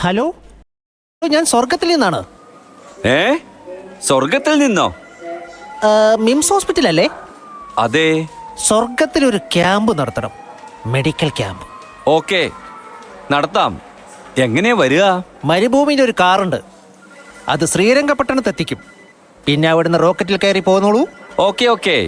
Hello, ഞാൻ സ്വർഗത്തിൽ നിന്നാണ്. സ്വർഗത്തിൽ നിന്നോ? മിംസ് ഹോസ്പിറ്റൽ അല്ലേ? അതെ. സ്വർഗത്തിലൊരു ക്യാമ്പ് നടത്തണം, മെഡിക്കൽ ക്യാമ്പ്. ഓക്കെ, നടത്താം. എങ്ങനെയാ വരിക? മരുഭൂമിയിൽ ഒരു കാറുണ്ട്, അത് ശ്രീരംഗപട്ടണത്ത് എത്തിക്കും. പിന്നെ അവിടുന്ന് റോക്കറ്റിൽ കയറി പോന്നോളൂ. Okay okay.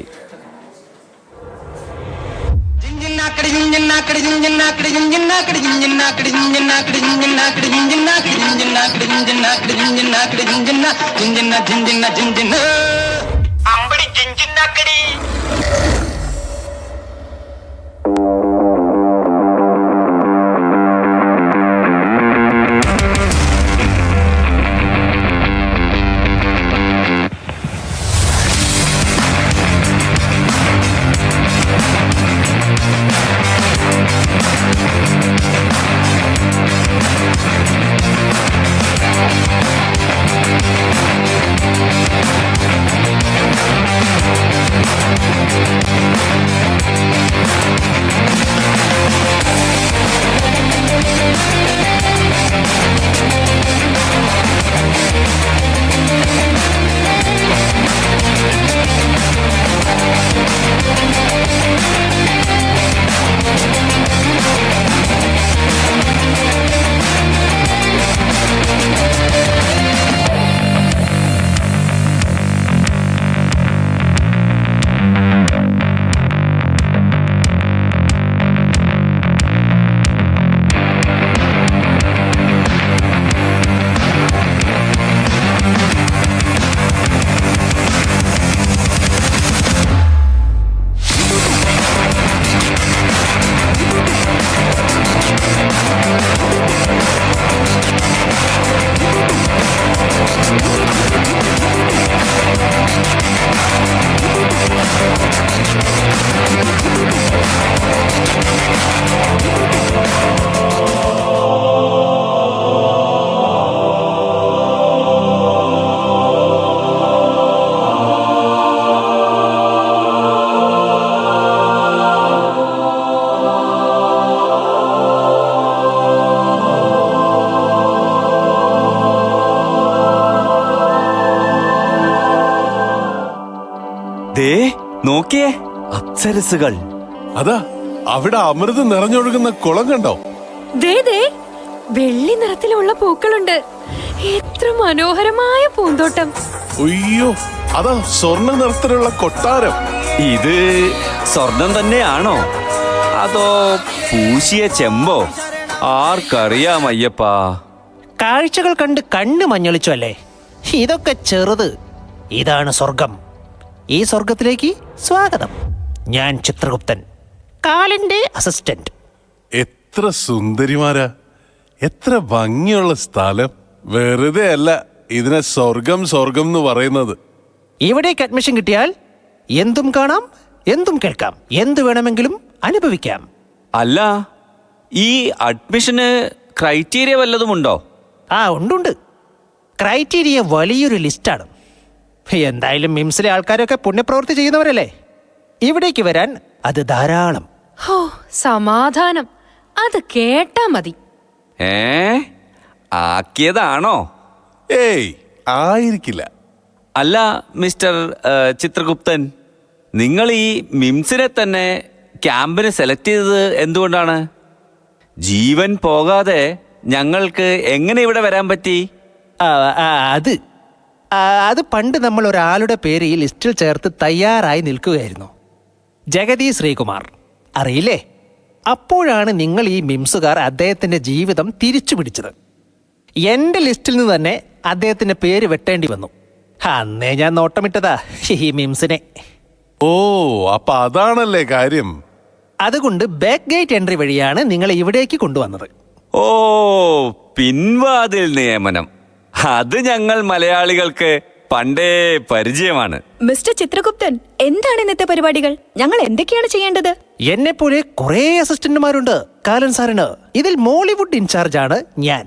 നോക്കിയേ, അപ്സരസുകൾ. അതാ അവിടെ അമൃത് നിറഞ്ഞൊഴുകുന്ന കുളം കണ്ടോ? വെള്ളി നിറത്തിലുള്ള പൂക്കളുണ്ട്. എത്ര മനോഹരമായ പൂന്തോട്ടം. അയ്യോ, അതാ സ്വർണ്ണ നിറത്തിലുള്ള കൊട്ടാരം. ഇത് സ്വർണം തന്നെയാണോ അതോ പൂശിയ ചെമ്പോ? ആർക്കറിയാം അയ്യപ്പാ. കാഴ്ചകൾ കണ്ട് കണ്ണ് മഞ്ഞളിച്ചു അല്ലേ? ഇതൊക്കെ ചെറുത്. ഇതാണ് സ്വർഗം. ഈ സ്വർഗത്തിലേക്ക് സ്വാഗതം. ഞാൻ ചിത്രഗുപ്തൻ, കാലന്റെ അസിസ്റ്റന്റ്. എത്ര സുന്ദരിമാരാ, എത്ര ഭംഗിയുള്ള സ്ഥലം. വെറുതെ അല്ല ഇതിനെ സ്വർഗം സ്വർഗം എന്ന് പറയുന്നത്. ഇവിടേക്ക് അഡ്മിഷൻ കിട്ടിയാൽ എന്തും കാണാം, എന്തും കേൾക്കാം, എന്ത് വേണമെങ്കിലും അനുഭവിക്കാം. അല്ല, ഈ അഡ്മിഷന് ക്രൈറ്റീരിയ വല്ലതുമുണ്ടോ? ഉണ്ട്. ക്രൈറ്റീരിയ വലിയൊരു ലിസ്റ്റാണ്. എന്തായാലും മിംസിലെ ആൾക്കാരൊക്കെ പുണ്യപ്രവൃത്തി ചെയ്യുന്നവരല്ലേ, ഇവിടേക്ക് വരാൻ അത് ധാരാളം. സമാധാനം, അത് കേട്ടാ മതി. ആക്കിയതാണോ? ഏയ്, ആയിരിക്കില്ല. അല്ല മിസ്റ്റർ ചിത്രഗുപ്തൻ, നിങ്ങൾ ഈ മിംസിനെ തന്നെ ക്യാമ്പിന് സെലക്ട് ചെയ്തത് എന്തുകൊണ്ടാണ്? ജീവൻ പോകാതെ ഞങ്ങൾക്ക് എങ്ങനെ ഇവിടെ വരാൻ പറ്റി? അത് പണ്ട് നമ്മൾ ഒരാളുടെ പേര് ഈ ലിസ്റ്റിൽ ചേർത്ത് തയ്യാറായി നിൽക്കുകയായിരുന്നു. ജഗതി ശ്രീകുമാർ, അറിയില്ലേ? അപ്പോഴാണ് നിങ്ങൾ ഈ മിംസുകാർ അദ്ദേഹത്തിന്റെ ജീവിതം തിരിച്ചു പിടിച്ചത്. എൻ്റെ ലിസ്റ്റിൽ നിന്ന് തന്നെ അദ്ദേഹത്തിന്റെ പേര് വെട്ടേണ്ടി വന്നു. അന്നേ ഞാൻ നോട്ടമിട്ടതാ ഈ മിംസിനെ. ഓ, അപ്പൊ അതാണല്ലേ കാര്യം. അതുകൊണ്ട് ബാക്ക് ഗേറ്റ് എൻട്രി വഴിയാണ് നിങ്ങളെ ഇവിടേക്ക് കൊണ്ടുവന്നത്. ഓ, പിൻവാതിൽ നിയമനം. അത് ഞങ്ങൾ മലയാളികൾക്ക് പണ്ടേ പരിചയമാണ്. മിസ്റ്റർ ചിത്രഗുപ്തൻ, എന്താണ് ഇന്നത്തെ പരിപാടികൾ? ഞങ്ങൾ എന്തൊക്കെയാണ് ചെയ്യേണ്ടത്? എന്നെ പോലെ കുറെ അസിസ്റ്റന്റുമാരുണ്ട് കാലൻ സാറിന്. ഇതിൽ മോളിവുഡ് ഇൻചാർജ് ആണ് ഞാൻ.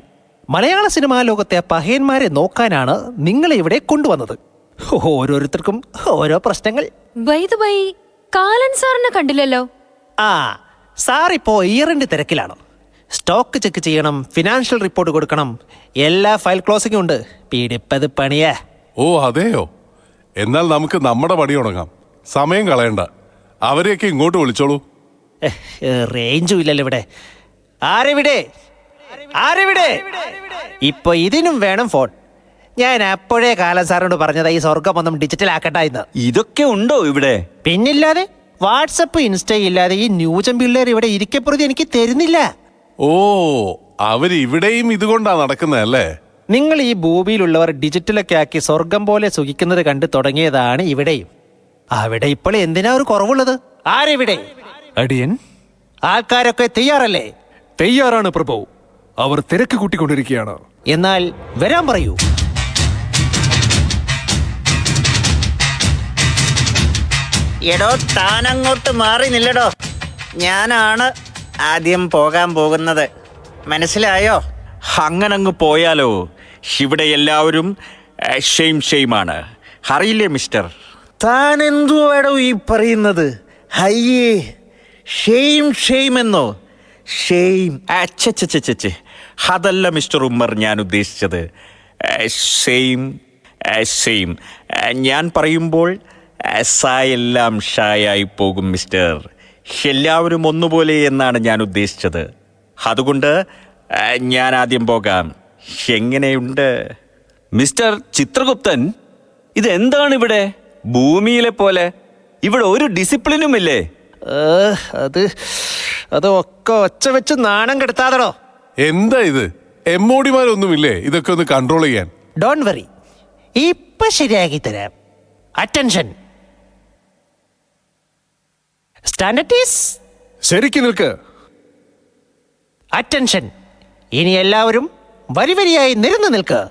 മലയാള സിനിമാ ലോകത്തെ പഹയന്മാരെ നോക്കാനാണ് നിങ്ങളെ ഇവിടെ കൊണ്ടുവന്നത്. ഓരോരുത്തർക്കും ഓരോ പ്രശ്നങ്ങൾ. കാലൻ സാറിനെ കണ്ടില്ലല്ലോ. സാർ ഇപ്പോ ഇയറിന്റെ തിരക്കിലാണ്. സ്റ്റോക്ക് ചെക്ക് ചെയ്യണം, ഫിനാൻഷ്യൽ റിപ്പോർട്ട് കൊടുക്കണം, എല്ലാ ഫയൽ ക്ലോസിംഗും ഉണ്ട്. പിടിപ്പത് പണിയാ. ഓ അതെയോ? എന്നാൽ നമുക്ക് നമ്മുടെ പണി തുടങ്ങാം. സമയം കളയണ്ട. അവരെയൊക്കെ ഇങ്ങോട്ട് വിളിച്ചോളൂ. റേഞ്ചും ഇല്ലല്ലോ ഇവിടെ. ആരെവിടെ? ഇപ്പൊ ഇതിനും വേണം ഫോൺ. ഞാൻ അപ്പോഴേ കാലം സാറിനോട് പറഞ്ഞതാ ഈ സ്വർഗമൊന്നും ഡിജിറ്റൽ ആക്കട്ടെ എന്ന്. ഇതൊക്കെ ഉണ്ടോ ഇവിടെ? പിന്നില്ലാതെ വാട്സപ്പ് ഇൻസ്റ്റ ഇല്ലാതെ ഈ ന്യൂജൻ പിള്ളേർ ഇവിടെ ഇരിക്കപ്പുറത്ത് എനിക്ക് തരുന്നില്ല. ഓ അവരിവിടെയും ഇതുകൊണ്ടാ നടക്കുന്നതല്ലേ? നിങ്ങൾ ഈ ഭൂമിയിലുള്ളവർ ഡിജിറ്റലൊക്കെ ആക്കി സ്വർഗം പോലെ സുഖിക്കുന്നത് കണ്ടു തുടങ്ങിയതാണ് ഇവിടെയും. അവിടെ ഇപ്പോൾ എന്തിനാ ഒരു കുറവുള്ളത്? ആരെവിടെ? അടിയൻ ആൾക്കാരൊക്കെ തയ്യാറല്ലേ? തയ്യാറാണ് പ്രഭു. അവർ തിരക്ക് കൂട്ടിക്കൊണ്ടിരിക്കുകയാണ്. എന്നാൽ വരാൻ പറയൂ. എടോ താനങ്ങോട്ട് മാറി നില്ലടോ. ഞാനാണ് ആദ്യം പോകാൻ പോകുന്നത്, മനസ്സിലായോ? അങ്ങനങ്ങ് പോയാലോ? ഇവിടെ എല്ലാവരും ഷെയിമാണ്. അറിയില്ലേ മിസ്റ്റർ? താൻ എന്തുവാടോ ഈ പറയുന്നത്? അയ്യേ, ഷെയിം എന്നോ? ഷെയിം അച്ചച്ചച്ചച്ചെ, അതല്ല മിസ്റ്റർ ഉമ്മർ ഞാൻ ഉദ്ദേശിച്ചത്. സെയിം ഞാൻ പറയുമ്പോൾ സായെല്ലാം ഷായായി പോകും മിസ്റ്റർ. എല്ലാവരും ഒന്നുപോലെ എന്നാണ് ഞാൻ ഉദ്ദേശിച്ചത്. അതുകൊണ്ട് ഞാൻ ആദ്യം പോകാം. എങ്ങനെയുണ്ട് മിസ്റ്റർ ചിത്രഗുപ്തൻ, ഇതെന്താണ് ഇവിടെ? ഭൂമിയിലെ പോലെ ഇവിടെ ഒരു ഡിസിപ്ലിനും ഇല്ലേ? അത് ഒക്കെ ഒച്ച വെച്ച് നാണം കെടുത്താതടോ. എന്താ ഇത്? എമ്മോടിമാരൊന്നുമില്ലേ ഇതൊക്കെ ഒന്ന് കൺട്രോൾ ചെയ്യാൻ? ഡോണ്ട് വറി, ഇപ്പൊ ശരിയാക്കി തരാം. അറ്റൻഷൻ, സ്റ്റാൻഡേർഡീസ്, ശരിക്കും നിൽക്ക്. അറ്റൻഷൻ. ഇനി എല്ലാവരും വരി വരിയായി നിരന്നു നിൽക്ക്.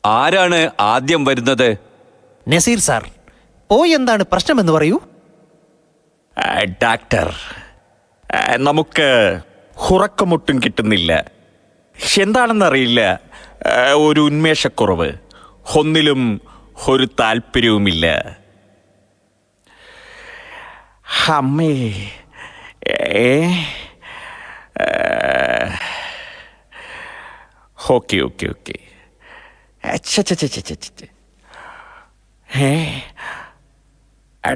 ആരാണ് ആദ്യം വരുന്നത്? നസീർ സാർ, പോയി എന്താണ് പ്രശ്നമെന്ന് പറയൂ. ഡാക്ടർ, നമുക്ക് ഉറക്കമൊട്ടും കിട്ടുന്നില്ല. എന്താണെന്നറിയില്ല, ഒരു ഉന്മേഷക്കുറവ്, ഒന്നിലും ഒരു താല്പര്യവുമില്ല. അമ്മേ, ഓക്കെ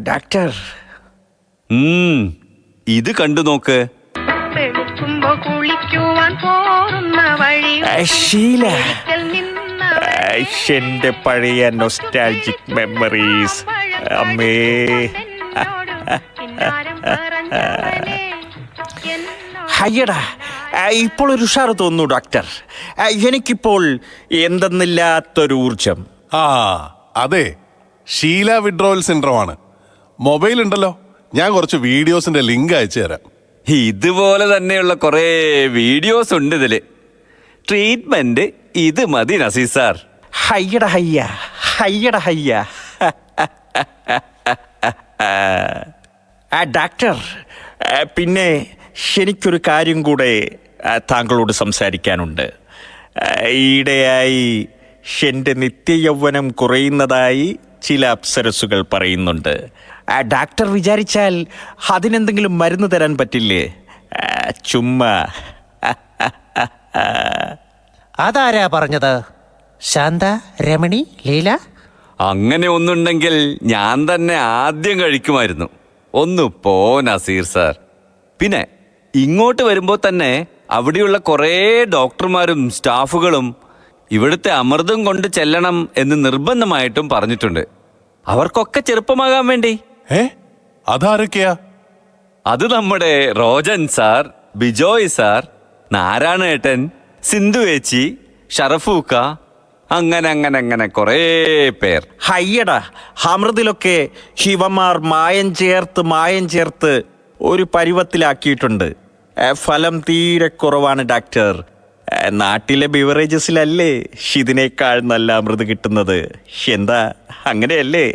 ഡാക്ടർ, ഇത് കണ്ടു നോക്ക്. ഷീല, എന്റെ പഴയ നൊസ്റ്റാൾജിക് മെമ്മറീസ്. അമ്മേ, അയ്യടാ, ഇപ്പോൾ ഒരു ഉഷാറ് തോന്നുന്നു ഡോക്ടർ. എനിക്കിപ്പോൾ എന്തെന്നില്ലാത്തൊരു ഊർജം. ആ അതെ, ഷീല വിഡ്രോവൽ സിൻഡ്രോം ആണ്. മൊബൈൽ ഉണ്ടല്ലോ, ഞാൻ കുറച്ച് വീഡിയോസിന്റെ ലിങ്ക് അയച്ചു തരാം. ഇതുപോലെ തന്നെയുള്ള കുറേ വീഡിയോസ് ഉണ്ട് ഇതില്. ട്രീറ്റ്മെന്റ് ഇത് മതി നസീർ സാർ. ഹയ്യട ഹയ്യ. ഡോക്ടർ, പിന്നെ എനിക്കൊരു കാര്യം കൂടെ താങ്കളോട് സംസാരിക്കാനുണ്ട്. ഈയിടെയായി എൻ്റെ നിത്യയൗവനം കുറയുന്നതായി ചില അപ്സരസുകൾ പറയുന്നുണ്ട്. ഡോക്ടർ വിചാരിച്ചാൽ അതിനെന്തെങ്കിലും മരുന്ന് തരാൻ പറ്റില്ലേ? ചുമ്മാ. അതാരാ പറഞ്ഞത്? ശാന്ത, രമണി, ലീല? അങ്ങനെ ഒന്നുണ്ടെങ്കിൽ ഞാൻ തന്നെ ആദ്യം കഴിക്കുമായിരുന്നു. ഒന്ന് പോ നസീർ സാർ. പിന്നെ ഇങ്ങോട്ട് വരുമ്പോൾ തന്നെ അവിടെയുള്ള കുറേ ഡോക്ടർമാരും സ്റ്റാഫുകളും ഇവിടുത്തെ അമൃതം കൊണ്ട് ചെല്ലണം എന്ന് നിർബന്ധമായിട്ടും പറഞ്ഞിട്ടുണ്ട്. അവർക്കൊക്കെ ചെറുപ്പമാകാൻ വേണ്ടി. അതാരൊക്കെയാ? അത് നമ്മുടെ റോജൻ സാർ, ബിജോയ് സാർ, നാരായണേട്ടൻ, സിന്ധു ചേച്ചി, ഷറഫൂക്ക, അങ്ങനെ കുറേ പേർ. ഹയ്യടാ, അമൃതിലൊക്കെ ശിവന്മാർ മായം ചേർത്ത് ഒരു പരുവത്തിലാക്കിയിട്ടുണ്ട്. ഫലം തീരെ കുറവാണ് ഡോക്ടർ. നാട്ടിലെ ബിവറേജസിലല്ലേ ഇതിനേക്കാൾ നല്ല അമൃത് കിട്ടുന്നത്. എന്താ, അങ്ങനെയല്ലേ?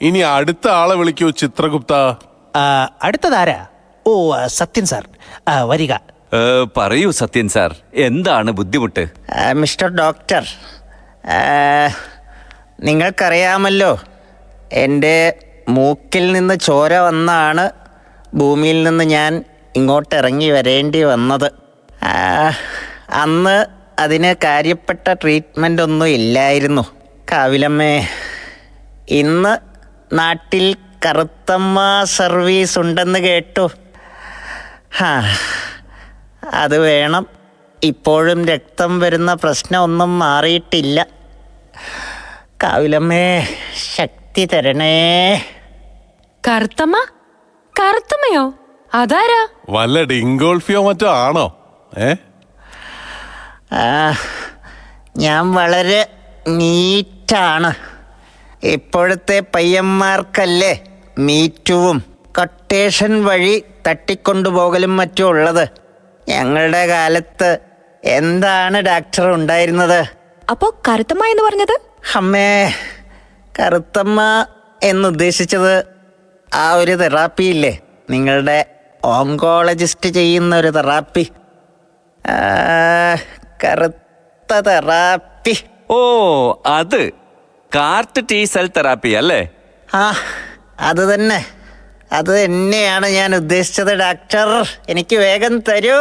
ഇനി അടുത്ത ആളെ വിളിക്കൂ ചിത്രഗുപ്ത. അടുത്തതാരാ? ഓ, സത്യൻ സാർ, വരിക. പറയൂ സത്യൻ സാർ, എന്താണ് ബുദ്ധിമുട്ട്? മിസ്റ്റർ ഡോക്ടർ, നിങ്ങൾക്കറിയാമല്ലോ, എൻ്റെ മൂക്കിൽ നിന്ന് ചോര വന്നാണ് ഭൂമിയിൽ നിന്ന് ഞാൻ ഇങ്ങോട്ട് ഇറങ്ങി വരേണ്ടി വന്നത്. അന്ന് അതിന് കാര്യപ്പെട്ട ട്രീറ്റ്മെൻ്റ് ഒന്നും ഇല്ലായിരുന്നു. കാവിലമ്മേ, ഇന്ന് നാട്ടിൽ കറുത്തമ്മ സർവീസ് ഉണ്ടെന്ന് കേട്ടു. അത് വേണം. ഇപ്പോഴും രക്തം വരുന്ന പ്രശ്നമൊന്നും മാറിയിട്ടില്ല. കാവിലമ്മേ, ശക്തി തരണേ. കറുത്തമ്മ? കറുത്തമ്മയോ? അതാരാ? വല്ല ഡിങ്കോൾഫിയോ മറ്റോ ആണോ? ഞാൻ വളരെ നീറ്റാണ്. ഇപ്പോഴത്തെ പയ്യന്മാർക്കല്ലേ മീറ്റുവും കൊട്ടേഷൻ വഴി തട്ടിക്കൊണ്ടുപോകലും മറ്റും ഉള്ളത്. ഞങ്ങളുടെ കാലത്ത് എന്താണ് ഡോക്ടർ ഉണ്ടായിരുന്നത്? അപ്പോ കറുത്തമ്മ എന്ന് പറഞ്ഞത്? അമ്മേ, കറുത്തമ്മ എന്നുദ്ദേശിച്ചത് ആ ഒരു തെറാപ്പി ഇല്ലേ, നിങ്ങളുടെ ഓങ്കോളജിസ്റ്റ് ചെയ്യുന്ന ഒരു തെറാപ്പി, കറുത്ത തെറാപ്പി. ഓ, അത് കാർട്ട് ടി സെൽ തെറാപ്പി അല്ലേ? അത് തന്നെ, അത് തന്നെയാണ് ഞാൻ ഉദ്ദേശിച്ചത്. ഡോക്ടർ, എനിക്ക് വേഗം തരൂ.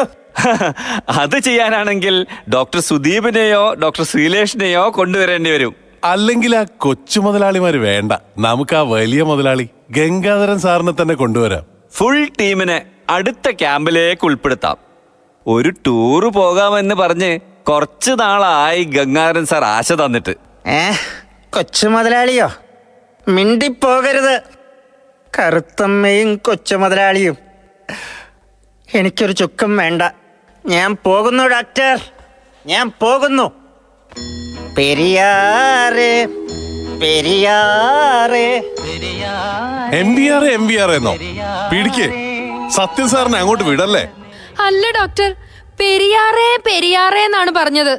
അത് ചെയ്യാനാണെങ്കിൽ ഡോക്ടർ സുദീപിനെയോ ഡോക്ടർ ശ്രീലേഷിനെയോ കൊണ്ടുവരേണ്ടി വരും. അല്ലെങ്കിൽ ആ കൊച്ചു മുതലാളിമാര് വേണ്ട, നമുക്ക് ആ വലിയ മുതലാളി ഗംഗാധരൻ സാറിനെ തന്നെ കൊണ്ടുവരാം. ഫുൾ ടീമിനെ അടുത്ത ക്യാമ്പിലേക്ക് ഉൾപ്പെടുത്താം. ഒരു ടൂറ് പോകാമെന്ന് പറഞ്ഞ് കുറച്ച് നാളായി ഗംഗാധരൻ സാർ ആശ തന്നിട്ട്. കൊച്ചു മുതലാളിയോ? മിണ്ടിപ്പോകരുത്. കറുത്തമ്മയും കൊച്ചു മുതലാളിയും എനിക്കൊരു ചുക്കം വേണ്ട. ഞാൻ പോകുന്നു ഡോക്ടർ, ഞാൻ പോകുന്നു. പെരിയാറേ പെരിയാറേ. MBR എന്നോ? പിടിക്കേ, സത്യൻ സാറിനെ അങ്ങോട്ട് വിടല്ലേ? അല്ല ഡോക്ടർ, പെരിയാറേ പെരിയാറേ എന്നാണ് പറഞ്ഞത്.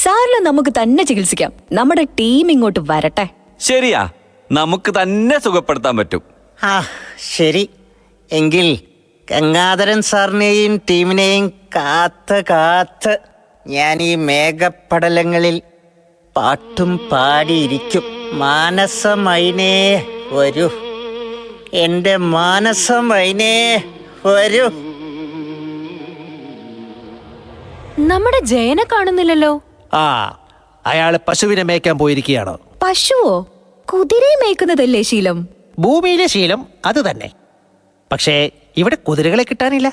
സാറിന് നമുക്ക് തന്നെ ചികിത്സിക്കാം. നമ്മുടെ ടീം ഇങ്ങോട്ട് വരട്ടെ. ശരിയാ, നമുക്ക് തന്നെ സുഖപ്പെടുത്താൻ പറ്റും. ശരി. എങ്കിൽ ഗംഗാധരൻ സാറിനെയും ടീമിനെയും കാത്ത് ഞാൻ ഈ മേഘപ്പടലങ്ങളിൽ പാട്ടും പാടിയിരിക്കും. മാനസമൈനേ വരൂ, എൻ്റെ മാനസമൈനേ വരൂ. നമ്മുടെ ജയനെ കാണുന്നില്ലല്ലോ. അയാള് പശുവിനെ മേയ്ക്കാൻ പോയിരിക്കുകയാണ്. പശുവോ? കുതിരയെ മേയ്ക്കുന്നതല്ലേ ശീലം? ഭൂമിയിലെ ശീലം അത് തന്നെ. പക്ഷേ ഇവിടെ കുതിരകളെ കിട്ടാനില്ല.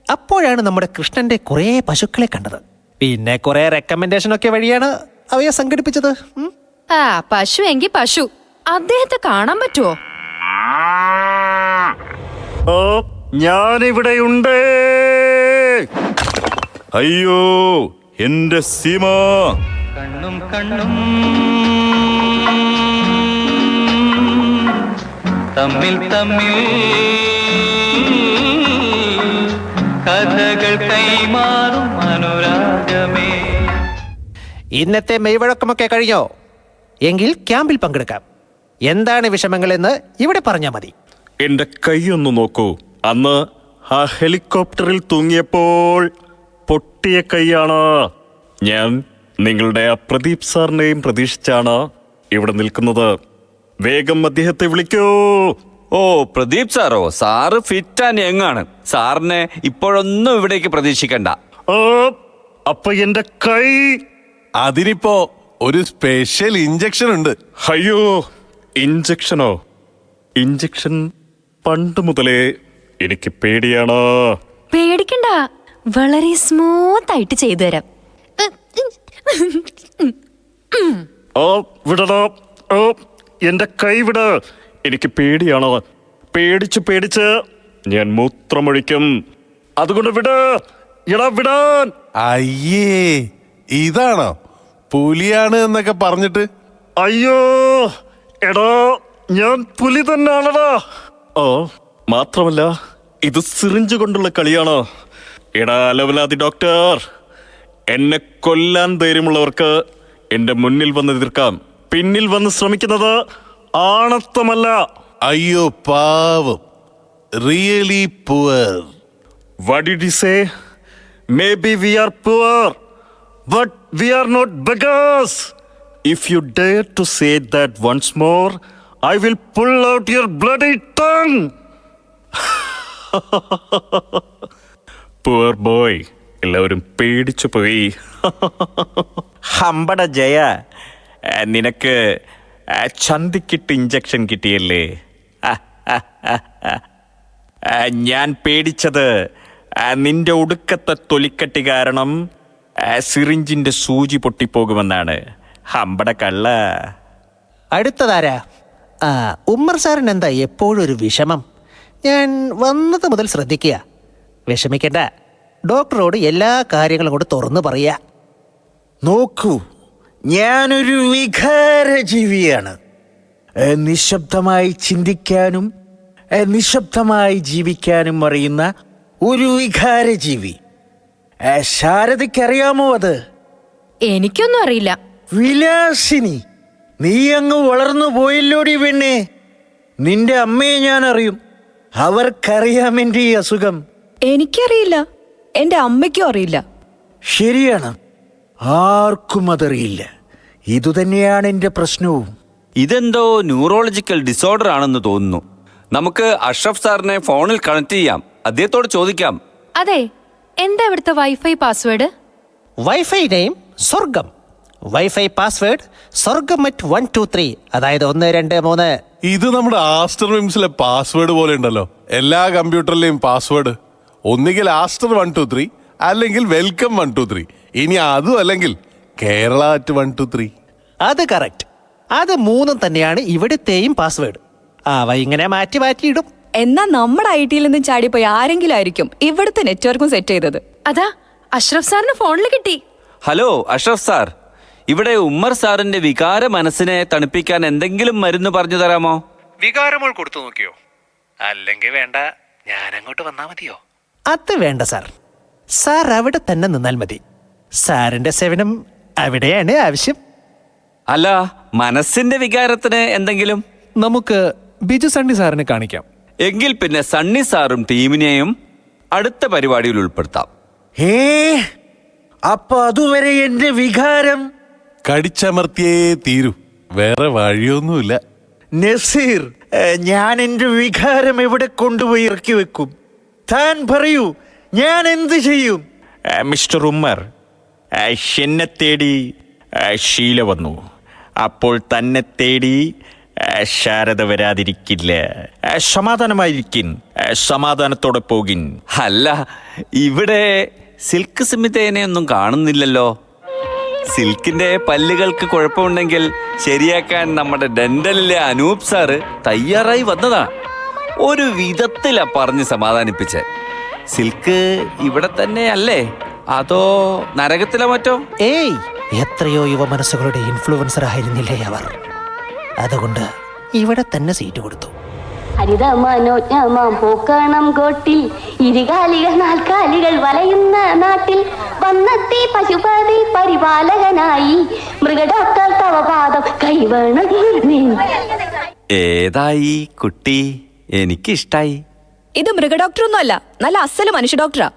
അപ്പോഴാണ് നമ്മുടെ കൃഷ്ണന്റെ കുറേ പശുക്കളെ കണ്ടത്. പിന്നെ കുറെ റെക്കമെൻഡേഷനൊക്കെ വഴിയാണ് അവയെ സംഘടിപ്പിച്ചത്. പശു എങ്കിൽ പശു. അദ്ദേഹത്തെ കാണാൻ പറ്റുമോ? ഞാനിവിടെയുണ്ട്. അയ്യോ, എന്റെ സീമ. കണ്ണും കണ്ണും തമ്മിൽ തമ്മിൽ കഥകൾ കൈമാറും അനുരാഗമേ. ഇന്നത്തെ മെയ്വഴക്കമൊക്കെ കഴിഞ്ഞോ? എങ്കിൽ ക്യാമ്പിൽ പങ്കെടുക്കാം. എന്താണ് വിഷമങ്ങളെന്ന് ഇവിടെ പറഞ്ഞാൽ മതി. എന്റെ കൈയൊന്നു നോക്കൂ. അന്ന് ആ ഹെലികോപ്റ്ററിൽ തൂങ്ങിയപ്പോൾ പൊട്ടിയ കൈയാണ്. ഞാൻ നിങ്ങളുടെ ആ പ്രദീപ് സാറിനെയും പ്രതീക്ഷിച്ചാണ് ഇവിടെ നിൽക്കുന്നത്. വേഗം അദ്ദേഹത്തെ വിളിക്കൂ. ഓ, പ്രദീപ് സാറോ? സാറ് ഫിറ്റ് ആൻഡ് യങ് ആണ്. സാറിനെ ഇപ്പോഴൊന്നും ഇവിടേക്ക് പ്രതീക്ഷിക്കണ്ട. അപ്പൊ എന്റെ കൈ? അതിനിപ്പോ ഒരു സ്പെഷ്യൽ ഇഞ്ചക്ഷൻ ഉണ്ട്. അയ്യോ, ഇഞ്ചക്ഷനോ? ഇഞ്ചക്ഷൻ പണ്ട് മുതലേ എനിക്ക് പേടിയാണ്. പേടിക്കണ്ട, വളരെ സ്മൂത്ത് ആയിട്ട് ചെയ്തു തരാം. വിടടാ. എന്റെ കൈ വിട്. എനിക്ക് പേടിയാണ്. പേടിച്ച് ഞാൻ മൂത്രമൊഴിക്കും. അതുകൊണ്ട് വിട്. എടാ, വിടാൻ. അയ്യേ, ഇതാണോ പുലിയാണ് എന്നൊക്കെ പറഞ്ഞിട്ട്? അയ്യോ, എടാ, ഞാൻ പുലി തന്നെയാണടാ. മാത്രമല്ല ഇത് സിറിഞ്ച് കൊണ്ടുള്ള കളിയാണ്. എടാ അലവലാതി ഡോക്ടർ, എന്നെ കൊല്ലാൻ ധൈര്യമുള്ളവർക്ക് എന്റെ മുന്നിൽ വന്ന് എതിർക്കാം. പിന്നിൽ വന്ന് ശ്രമിക്കുന്നത് ആണത്തമല്ല. അയ്യോ പാവം, really poor. What did he say? Maybe we are poor, but we are not beggars. If you dare to say that once more, I will pull out your bloody tongue. Poor boy, എല്ലാവരും പേടിച്ചു പോയി. ഹമ്പട ജയ, നിനക്ക് ചന്തിക്കിട്ട് injection കിട്ടിയല്ലേ? ഞാൻ പേടിച്ചത് നിന്റെ ഒടുക്കത്തെ തൊലിക്കട്ടി കാരണം സിറിഞ്ചിന്റെ സൂചി പൊട്ടിപ്പോകുമെന്നാണ്. ഹമ്പട കള്ള. അടുത്തതാരാ? ഉമ്മർ സാറിന് എന്താ എപ്പോഴും ഒരു വിഷമം? ഞാൻ വന്നത് മുതൽ ശ്രദ്ധിക്കുക. വിഷമിക്കണ്ട, ഡോക്ടറോട് എല്ലാ കാര്യങ്ങളും കൂടെ തുറന്നു പറയാ. നോക്കൂ, ഞാനൊരു വികാരജീവിയാണ്. നിശബ്ദമായി ചിന്തിക്കാനും നിശബ്ദമായി ജീവിക്കാനും അറിയുന്ന ഒരു വികാരജീവി. ശാരദയ്ക്കറിയാമോ അത്? എനിക്കൊന്നും അറിയില്ല. വിലാസിനി, നീ അങ്ങ് വളർന്നു പോയില്ലോടി പെണ്ണേ. നിന്റെ അമ്മയെ ഞാൻ അറിയും. അവർക്കറിയാം എൻ്റെ ഈ അസുഖം. എനിക്കറിയില്ല, എന്റെ അമ്മയ്ക്കും അറിയില്ല. ശരിയാണ്, ആർക്കും അതറിയില്ല. ഇതുതന്നെയാണ് എൻ്റെ പ്രശ്നവും. ഇതെന്തോ ന്യൂറോളജിക്കൽ ഡിസോർഡർ ആണെന്ന് തോന്നുന്നു. നമുക്ക് അഷ്റഫ് സാറിനെ ഫോണിൽ കണക്ട് ചെയ്യാം, അദ്ദേഹത്തോട് ചോദിക്കാം. അതെ, എന്താ ഇവിടുത്തെ വൈഫൈ പാസ്വേഡ്? വൈഫൈ നെയിം സ്വർഗം, വൈഫൈ പാസ്വേഡ് സ്വർഗം അറ്റ് 123, അതായത് 1 2 3. ഇത് നമ്മുടെ ആസ്റ്റർ മിംസിലെ പാസ്വേഡ് പോലെ ഉണ്ടല്ലോ. എല്ലാ കമ്പ്യൂട്ടറിലെയും പാസ്വേഡ് ഒന്നുകിൽ ആസ്റ്റർ 123 അല്ലെങ്കിൽ വെൽക്കം 123. ഇനി അതും അല്ലെങ്കിൽ കേരള at 123. അത് കറക്റ്റ്. അത് 3 തന്നെയാണ് ഇവിടുത്തെയും പാസ്വേഡ്. അവ ഇങ്ങനെ മാറ്റി മാറ്റിയിടും. എന്നാ നമ്മുടെ IT നിന്നും ചാടിപ്പോയി ആരെങ്കിലും ആയിരിക്കും ഇവിടുത്തെ നെറ്റ്വർക്കും സെറ്റ് ചെയ്തത്. അതാ അഷ്റഫ് സാറിന് ഫോണിൽ കിട്ടി. ഹലോ അഷ്റഫ് സാർ, ഇവിടെ ഉമ്മർ സാറിന്റെ വികാര മനസ്സിനെ തണുപ്പിക്കാൻ എന്തെങ്കിലും മരുന്ന് പറഞ്ഞു തരാമോ? വികാരമോൾ കൊടുത്തു നോക്കിയോ? അല്ലെങ്കിൽ വേണ്ട, ഞാൻ അങ്ങോട്ട് വന്നാ മതിയോ? അത് വേണ്ട സാർ, സാർ അവിടെ തന്നെ നിന്നാൽ മതി. സാറിന്റെ സേവനം അവിടെയാണ് ആവശ്യം. അല്ല, മനസ്സിന്റെ വികാരത്തിന് എന്തെങ്കിലും? നമുക്ക് ബിജു സണ്ണി സാറിനെ കാണിക്കാം. എങ്കിൽ പിന്നെ സണ്ണി സാറും ടീമിനെയും അടുത്ത പരിപാടിയിൽ ഉൾപ്പെടുത്താം. അപ്പൊ അതുവരെ എന്റെ വികാരം കടിച്ചമർത്തിയേ തീരൂ, വേറെ വഴിയൊന്നുമില്ല. നസീർ, ഞാൻ എന്റെ വികാരം എവിടെ കൊണ്ടുപോയി ഇറക്കി വെക്കും? താൻ പറയൂ, ഞാൻ എന്ത് ചെയ്യും? മിസ്റ്റർ ഉമ്മർ, എന്നെ തേടി ഷീല വന്നു. അപ്പോൾ തന്നെ തേടി ശാരദ വരാതിരിക്കില്ല. സമാധാനമായിരിക്കും, സമാധാനത്തോടെ പോകിൻ. അല്ല, ഇവിടെ സിൽക്ക് സ്മിതേനെ ഒന്നും കാണുന്നില്ലല്ലോ. സിൽക്കിന്റെ പല്ലുകൾക്ക് കുഴപ്പമുണ്ടെങ്കിൽ ശരിയാക്കാൻ നമ്മുടെ ഡെന്റലിലെ അനൂപ് സാറ് തയ്യാറായി വന്നതാ. ഒരു വിധത്തിലാ പറഞ്ഞ് സമാധാനിപ്പിച്ച്. സിൽക്ക് ഇവിടെ തന്നെ അല്ലേ, അതോ നരകത്തിലോ മറ്റോ? ഏയ്, എത്രയോ യുവ മനസ്സുകളുടെ ഇൻഫ്ലുവൻസർ ആയിരുന്നില്ലേ അവർ? അതുകൊണ്ട് ഇവിടെ തന്നെ സീറ്റ് കൊടുത്തു. ഹരിതമനോജ്ഞമാം പൂക്കണം കോട്ടിൽ ഇരുകാലികൾ നാൽക്കാലികൾ വലയുന്ന നാട്ടിൽ വന്നെത്തി പശുപതി പരിപാലകനായി മൃഗഡോക്ടർ തവ പാദം കൈവേണം. ഏതായി കുട്ടി? എനിക്കിഷ്ടായി. ഇത് മൃഗഡോക്ടറൊന്നും അല്ല, നല്ല അസല് മനുഷ്യ ഡോക്ടറാ.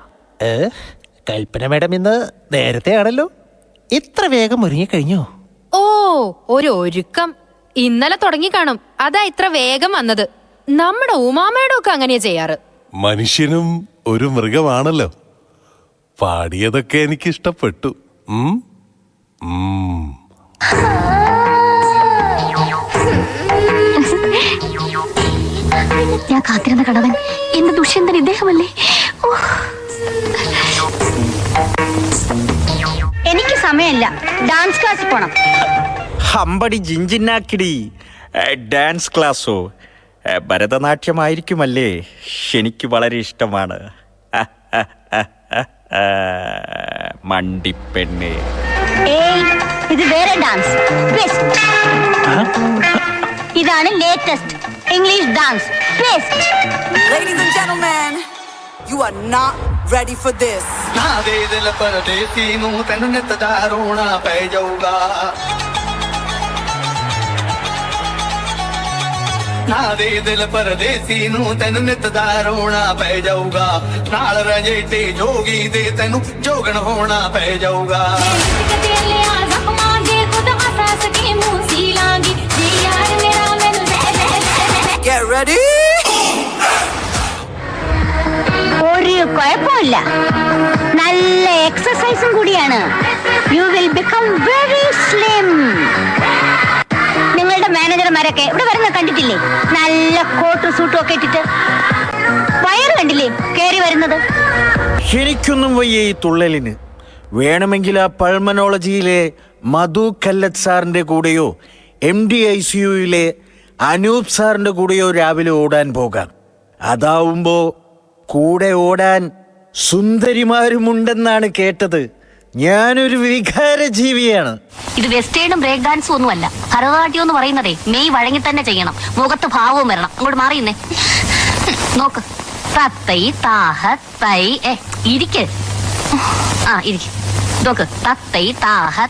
കൽപ്പന മേഡം ഇന്ന് നേരത്തെ ആണല്ലോ, ഇത്ര വേഗം ഒരുങ്ങിക്കഴിഞ്ഞോ? ഓ, ഒരു ഒരുക്കം ഇന്നലെ തുടങ്ങി കാണും, അതാ ഇത്ര വേഗം വന്നത്. നമ്മുടെ ഉമാമേടൊക്കെ അങ്ങനെയാ ചെയ്യാറ്. മനുഷ്യനും ഒരു മൃഗമാണല്ലോ. പാടിയതൊക്കെ എനിക്ക് ഇഷ്ടപ്പെട്ടു. ഞാൻ കാത്തിരുന്ന കടവൻ എന്റെ ദുഷ്യന്തൻ ഇദ്ദേഹമല്ലേ? എനിക്ക് സമയമില്ല, ഡാൻസ് ക്ലാസ്സിൽ പോണം. ഹമ്പടി ജിഞ്ചിന്നാക്കിടി. ഡാൻസ് ക്ലാസ്സോ? ഭരതനാട്യമായിരിക്കുമല്ലേ? എനിക്ക് വളരെ ഇഷ്ടമാണ്. മണ്ടിപ്പെണ്ണ്. ഇത് വേറെ ഡാൻസ്, ബെസ്റ്റ്. ഇതാണ് latest English dance, best. Ladies and gentlemen, you are not ready for this. ना दे दिल परदेसी नू तैनू नित दा रोना पै जाऊगा. ना दे दिल परदेसी नू तैनू नित दा रोना पै जाऊगा. नाल रजेते जोगी दे तैनू जोगण होना पै जाऊगा. Get ready. Very slim. നിങ്ങളുടെ മാനേജർമാരൊക്കെ ഇവിടെ വരുന്ന കണ്ടിട്ടില്ലേ? നല്ല കോട്ടും സൂട്ടും ഒക്കെ ഇട്ടിട്ട്. വയറ് കണ്ടില്ലേ കേറി വരുന്നത്? എനിക്കൊന്നും വയ്യ ഈ തുള്ളലിന്. വേണമെങ്കിൽ ആ പൾമനോളജിയിലെ മധു കല്ലത്ത് സാറിന്റെ കൂടെയോ MDICUയിലെ അനൂപ് സാറിന്റെ കൂടെയോ രാവിലെ ഓടാൻ പോകാം. അതാവുമ്പോ കൂടെ ഓടാൻ സുന്ദരിമാരുമുണ്ടെന്നാണ് കേട്ടത്. ഞാനൊരു വികാര ജീവിയാണ്. ഇത് വെസ്റ്റേണും ബ്രേക്ക് ഡാൻസും ഒന്നുമല്ല. ഭരതനാട്യം എന്ന് പറയുന്നതേ മെയ് വഴങ്ങി തന്നെ ചെയ്യണം. മുഖത്ത് ഭാവവും വരണം. അങ്ങോട്ട് മാറിയുന്നേ. നോക്ക്. തത്തൈ താഹ തൈ ഇരിക്ക്. ഇരിക്ക്. നോക്ക്. തത്തൈ താഹ.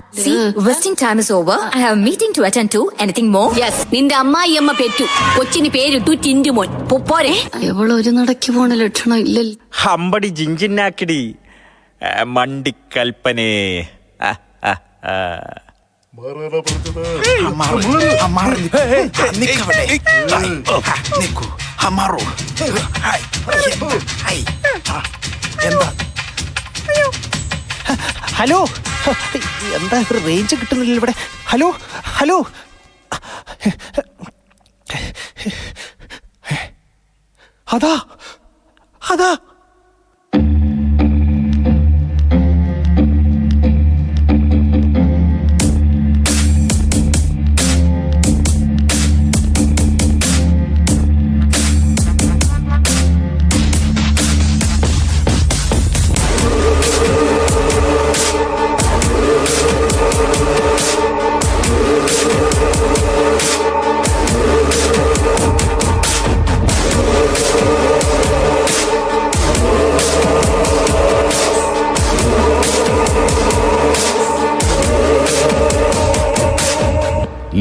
Wasting time is over. I have meeting to attend to. Anything more? Yes. നിന്റെ അമ്മായിയമ്മ പെറ്റു. കൊച്ചിന് പേരിട്ടു ടിന്റുമോൻ. പോരെ. എവളൊരു നടക്കി പോണ ലക്ഷണം ഇല്ലല്ലോ. ഹമ്പടി ജിഞ്ചിന്നാക്കിടി മണ്ടിക്കൽപ്പനേ. ഹലോ, എന്താ ഒരു റേഞ്ച് കിട്ടുന്നില്ല ഇവിടെ? ഹലോ ഹലോ, അതാ അതാ.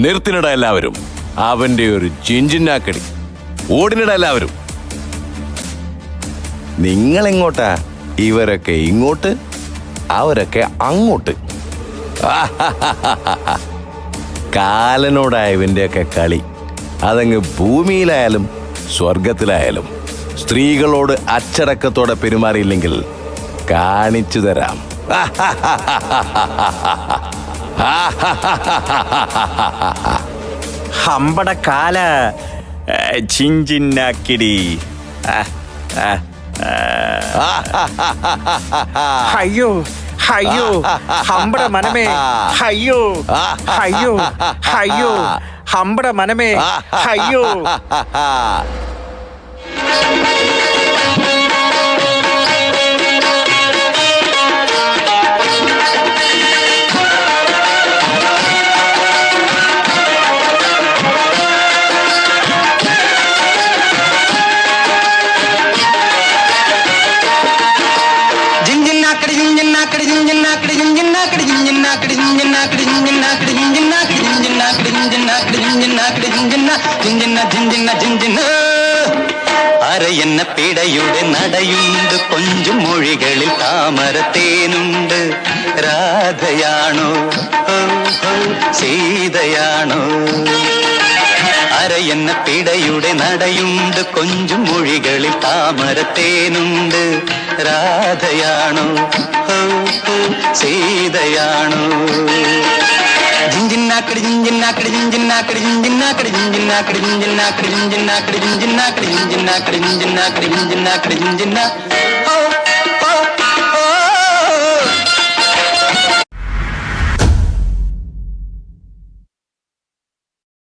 നിർത്തിനിട എല്ലാവരും. അവന്റെ ഒരു ജിഞ്ചിന്നാക്കടി. ഓടിനിട എല്ലാവരും. നിങ്ങളെങ്ങോട്ടാ? ഇവരൊക്കെ ഇങ്ങോട്ട്, അവരൊക്കെ അങ്ങോട്ട്. കാലനോടായ ഇവന്റെയൊക്കെ കളി. അതങ്ങ് ഭൂമിയിലായാലും സ്വർഗത്തിലായാലും സ്ത്രീകളോട് അച്ചടക്കത്തോടെ പെരുമാറിയില്ലെങ്കിൽ കാണിച്ചു തരാം. ഹമ്പട കാല ചിഞ്ചിന്നാക്കിടി. അയ്യോ അയ്യോ ഹമ്പട മനമേ. അയ്യോ അയ്യോ അയ്യോ ഹമ്പട മനമേ. അയ്യോ. അരയെന്ന പിടയുടെ നടയുണ്ട്. കൊഞ്ചും മൊഴികളിൽ താമരത്തേനുണ്ട്. രാധയാണോ സീതയാണോ? അരയെന്ന പിടയുടെ നടയുണ്ട്. കൊഞ്ചും മൊഴികളിൽ താമരത്തേനുണ്ട്. രാധയാണോ സീതയാണോ? ജിഞ്ചിന്നാക്കടി ജിഞ്ചിന്നാക്കടി ജിഞ്ചിന്നാക്കടി ജിഞ്ചിന്നാക്കടി ജിഞ്ചിന്നാക്കടി ജിഞ്ചിന്നാക്കടി ജിഞ്ചിന്നാക്കടി ജിഞ്ചിന്നാക്കടി ജിഞ്ചിന്നാക്കടി ജിഞ്ചിന്നാക്കടി ജിഞ്ചിന്നാക്കടി ജിഞ്ചിന്ന